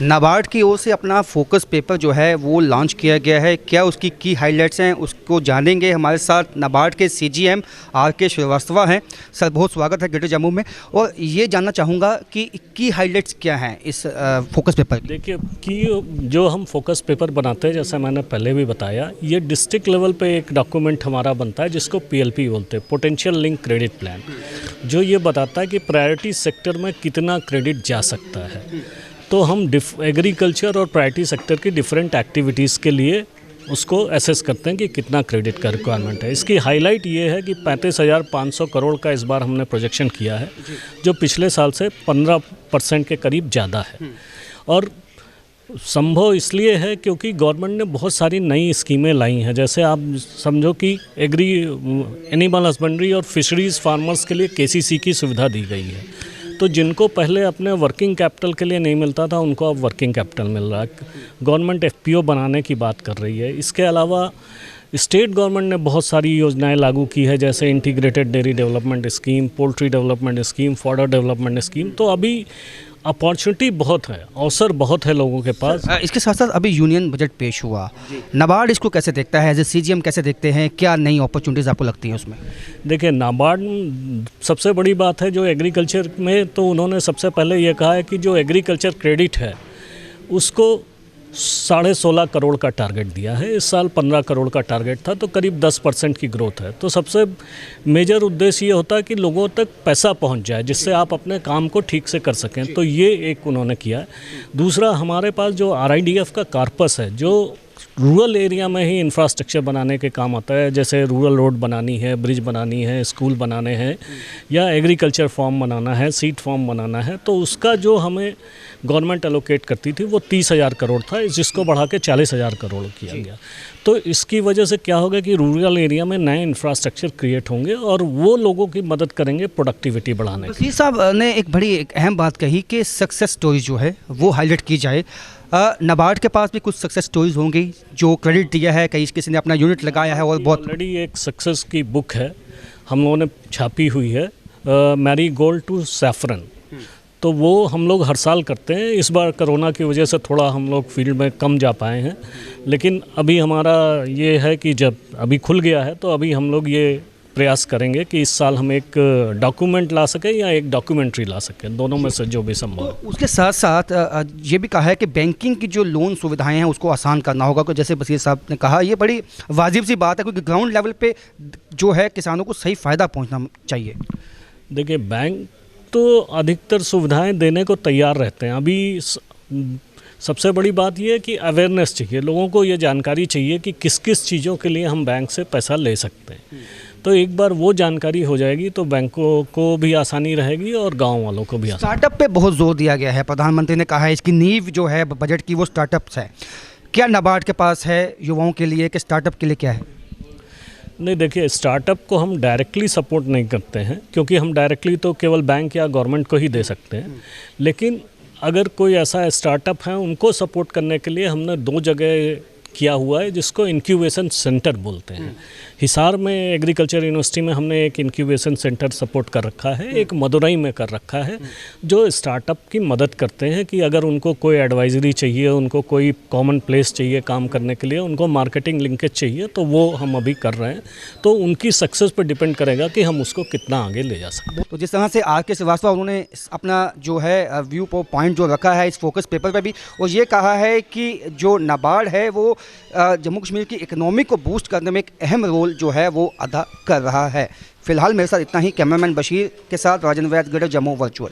नाबार्ड की ओर से अपना फोकस पेपर जो है वो लॉन्च किया गया है। क्या उसकी की हाइलाइट्स हैं उसको जानेंगे। हमारे साथ नाबार्ड के सीजीएम आर.के. श्रीवास्तव हैं। सर बहुत स्वागत है ग्रेटर जम्मू में, और ये जानना चाहूँगा कि की हाइलाइट्स क्या हैं इस फोकस पेपर की। देखिए कि जो हम फोकस पेपर बनाते हैं, जैसा मैंने पहले भी बताया, ये डिस्ट्रिक्ट लेवल पे एक डॉक्यूमेंट हमारा बनता है जिसको पीएलपी बोलते हैं, पोटेंशियल लिंक क्रेडिट प्लान, जो ये बताता है कि प्रायोरिटी सेक्टर में कितना क्रेडिट जा सकता है। तो हम एग्रीकल्चर और प्रायोरिटी सेक्टर की डिफरेंट एक्टिविटीज़ के लिए उसको एसेस करते हैं कि कितना क्रेडिट का रिक्वायरमेंट है। इसकी हाईलाइट ये है कि 35,500 करोड़ का इस बार हमने प्रोजेक्शन किया है, जो पिछले साल से 15% के करीब ज़्यादा है। और संभव इसलिए है क्योंकि गवर्नमेंट ने बहुत सारी नई स्कीमें लाई हैं। जैसे आप समझो कि एनिमल हस्बेंड्री और फिशरीज़ फार्मर्स के लिए केसीसी की सुविधा दी गई है। तो जिनको पहले अपने वर्किंग कैपिटल के लिए नहीं मिलता था, उनको अब वर्किंग कैपिटल मिल रहा है। गवर्नमेंट एफपीओ बनाने की बात कर रही है। इसके अलावा स्टेट गवर्नमेंट ने बहुत सारी योजनाएं लागू की है, जैसे integrated dairy development scheme, poultry development scheme, fodder development scheme. तो अभी अपॉर्चुनिटी बहुत है, अवसर बहुत है लोगों के पास। इसके साथ साथ अभी यूनियन बजट पेश हुआ, नाबार्ड इसको कैसे देखता है, एज ए सीजीएम कैसे देखते हैं, क्या नई अपॉर्चुनिटीज़ आपको लगती हैं उसमें? देखिए, नाबार्ड सबसे बड़ी बात है जो एग्रीकल्चर में, तो उन्होंने सबसे पहले ये कहा है कि जो एग्रीकल्चर क्रेडिट है उसको 16.5 करोड़ का टारगेट दिया है। इस साल 15 करोड़ का टारगेट था, तो करीब 10% की ग्रोथ है। तो सबसे मेजर उद्देश्य ये होता है कि लोगों तक पैसा पहुंच जाए, जिससे आप अपने काम को ठीक से कर सकें। तो ये एक उन्होंने किया है। दूसरा, हमारे पास जो RIDF का कॉर्पस है, जो रूरल एरिया में ही इंफ्रास्ट्रक्चर बनाने के काम आता है, जैसे रूरल रोड बनानी है, ब्रिज बनानी है, स्कूल बनाने हैं, या एग्रीकल्चर फार्म बनाना है, सीड फार्म बनाना है, तो उसका जो हमें गवर्नमेंट एलोकेट करती थी वो 30,000 करोड़ था, जिसको बढ़ा के 40,000 करोड़ किया गया। तो इसकी वजह से क्या होगा कि रूरल एरिया में नए इंफ्रास्ट्रक्चर क्रिएट होंगे और वो लोगों की मदद करेंगे प्रोडक्टिविटी बढ़ाने में। वज़ीर साहब ने एक अहम बात कही कि सक्सेस स्टोरीज जो है वो हाईलाइट की जाए। नाबार्ड के पास भी कुछ सक्सेस स्टोरीज होंगी जो क्रेडिट दिया है, कहीं किसी ने अपना यूनिट लगाया है, और बहुत ऑलरेडी एक सक्सेस की बुक है हम लोगों ने छापी हुई है, मैरी गोल्ड टू सैफरन। तो वो हम लोग हर साल करते हैं। इस बार कोरोना की वजह से थोड़ा हम लोग फील्ड में कम जा पाए हैं, लेकिन अभी हमारा ये है कि जब अभी खुल गया है तो अभी हम लोग ये प्रयास करेंगे कि इस साल हम एक डॉक्यूमेंट ला सकें या एक डॉक्यूमेंट्री ला सकें, दोनों में से जो भी संभव है। उसके साथ साथ ये भी कहा है कि बैंकिंग की जो लोन सुविधाएं हैं उसको आसान करना होगा। तो जैसे वज़ीर साहब ने कहा, ये बड़ी वाजिब सी बात है, क्योंकि ग्राउंड लेवल पे जो है किसानों को सही फ़ायदा पहुँचना चाहिए। देखिए, बैंक तो अधिकतर सुविधाएं देने को तैयार रहते हैं। अभी सबसे बड़ी बात यह है कि अवेयरनेस चाहिए, लोगों को ये जानकारी चाहिए कि किस किस चीज़ों के लिए हम बैंक से पैसा ले सकते हैं। तो एक बार वो जानकारी हो जाएगी तो बैंकों को भी आसानी रहेगी और गांव वालों को भी आसानी। स्टार्टअप पे बहुत जोर दिया गया है, प्रधानमंत्री ने कहा है इसकी नींव जो है बजट की वो स्टार्टअप्स है। क्या नाबार्ड के पास है युवाओं के लिए कि स्टार्टअप के लिए क्या है? नहीं, देखिए, स्टार्टअप को हम डायरेक्टली सपोर्ट नहीं करते हैं, क्योंकि हम डायरेक्टली तो केवल बैंक या गवर्नमेंट को ही दे सकते हैं। लेकिन अगर कोई ऐसा स्टार्टअप है, उनको सपोर्ट करने के लिए हमने 2 जगह किया हुआ है, जिसको इंक्यूबेशन सेंटर बोलते हैं। हिसार में एग्रीकल्चर यूनिवर्सिटी में हमने एक इंक्यूबेशन सेंटर सपोर्ट कर रखा है, एक मदुरई में कर रखा है, जो स्टार्टअप की मदद करते हैं कि अगर उनको कोई एडवाइजरी चाहिए, उनको कोई कॉमन प्लेस चाहिए काम करने के लिए, उनको मार्केटिंग लिंकेज चाहिए, तो वो हम अभी कर रहे हैं। तो उनकी सक्सेस पर डिपेंड करेगा कि हम उसको कितना आगे ले जा सकते हैं। तो जिस तरह से आर.के. श्रीवास्तव उन्होंने अपना जो है व्यू पॉइंट जो रखा है इस फोकस पेपर पर भी, और ये कहा है कि जो नाबार्ड है वो जम्मू कश्मीर की इकोनॉमी को बूस्ट करने में एक अहम रोल जो है वो अदा कर रहा है। फिलहाल मेरे साथ इतना ही। कैमरामैन बशीर के साथ राजन वैद, ग्रेटर जम्मू वर्चुअल।